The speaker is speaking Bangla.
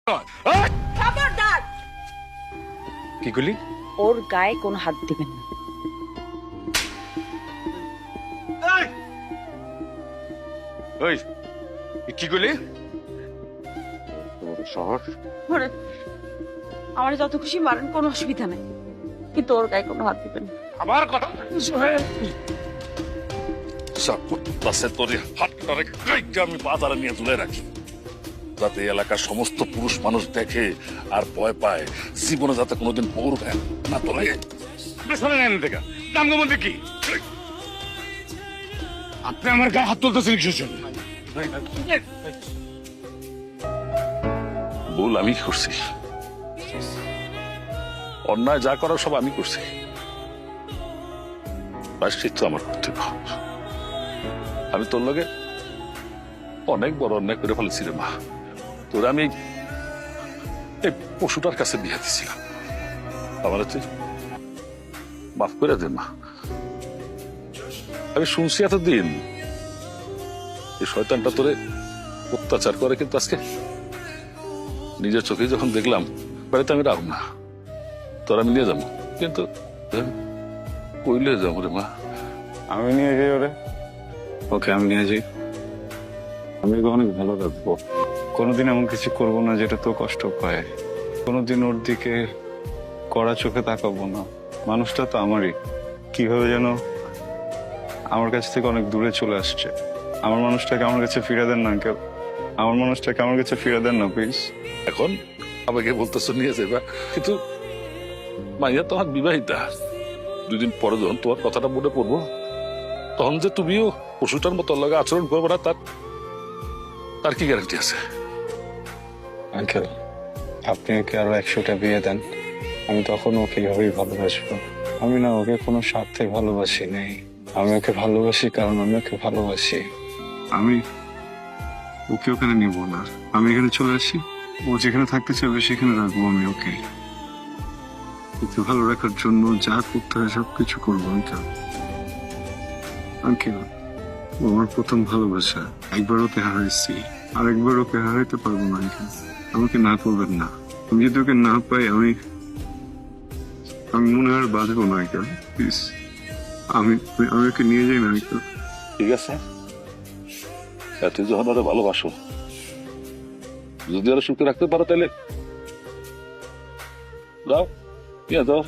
খবরদার! কি করলি? ওর গায়ে কোনো হাত দিবেন না। ওই কি করলি? শহর ওরে, আমার যত খুশি মারেন, কোনো অসুবিধা নেই, কিন্তু ওর গায়ে কোনো হাত দিবেন না। আমার কথা আমি বাজারে নিয়ে তুলে রাখি, যাতে এলাকার সমস্ত পুরুষ মানুষ দেখে আর ভয় পায়, জীবনে যাতে কোনোদিন পৌর না তোলে। কি আপনি আমার গায়ে হাত তুলতেছেন কিসের জন্য? ভুল আমি করছি, অন্যায় যা করার সব আমি করছি, প্রায়শ্চিত্ত আমার কর্তব্য। আমি তোর লগে অনেক বড় অন্যায় করে ফেলেছি রে মা। তোর আমি এই পশুটার কাছে বিয়ে দিছিলাম, আমার তুই মাফ করে দে মা। আমি শুনছি এতদিন এই শয়তানটা তোরে অত্যাচার করে, কিন্তু আজকে নিজের চোখে যখন দেখলাম, বাড়িতে আমি রাখব না, তোর আমি নিয়ে যাবো, কিন্তু কইলে যাবো রে মা। আমি নিয়ে যাই ওরে, ওকে আমি নিয়ে যাই, আমি ওকে অনেক ভালো রাখবো। কোনোদিন এমন কিছু করবো না যেটা তো কষ্ট পায়, কোনোদিন ওর দিকে কড়া চোখে তাকাবো না। মানুষটা তো আমারই, কিভাবে যেন আমার কাছ থেকে অনেক দূরে চলে আসছে। আমার মানুষটাকে আমার কাছে ফিরে দেন না কেউ, আমার মানুষটাকে আমার কাছে ফিরে দেন না প্লিজ। এখন আমাকে বলতেছো নিয়ে যাবা, কিন্তু মাইয়া তো আমার বিবাহিতা। 2 দিন পরে যখন তোমার কথাটা মনে পড়বো, তখন যে তুমিও পশুটার মতো লাগে আচরণ করবো না, তার কি গ্যারান্টি আছে? আঙ্কেল, আপনি ওকে আরো 100টা বিয়ে দেন, আমি তখন ওকে এভাবেই ভালোবাসবো। আমি না ওকে কোনো স্বার্থে ভালোবাসি নেই, আমি ওকে ভালোবাসি কারণ আমি ওকে ভালোবাসি। আমি ওকে ওখানে নিব না, আমি এখানে চলে আসি, ও যেখানে থাকতে চাইবে সেখানে রাখবো আমি ওকে। ওকে ভালো রাখার জন্য যা করতে হয় সবকিছু করবো আঙ্কেল। আঙ্কেল, ও আমার প্রথম ভালোবাসা, একবার ওকে হারাইছি, আরেকবার ওকে হারাইতে পারবো না আঙ্কেল, আমাকে না করবেন না। আমি যদি ওকে না পাই, আমি মনে হয় আর বাঁচবো না আঙ্কেল, প্লিজ। আমি ওকে নিয়ে যাই না আঙ্কেল। ঠিক আছে, তুই যখন ওরা ভালোবাসো, যদি ওরা সুখে রাখতে পারো, তাহলে যাও, যাও।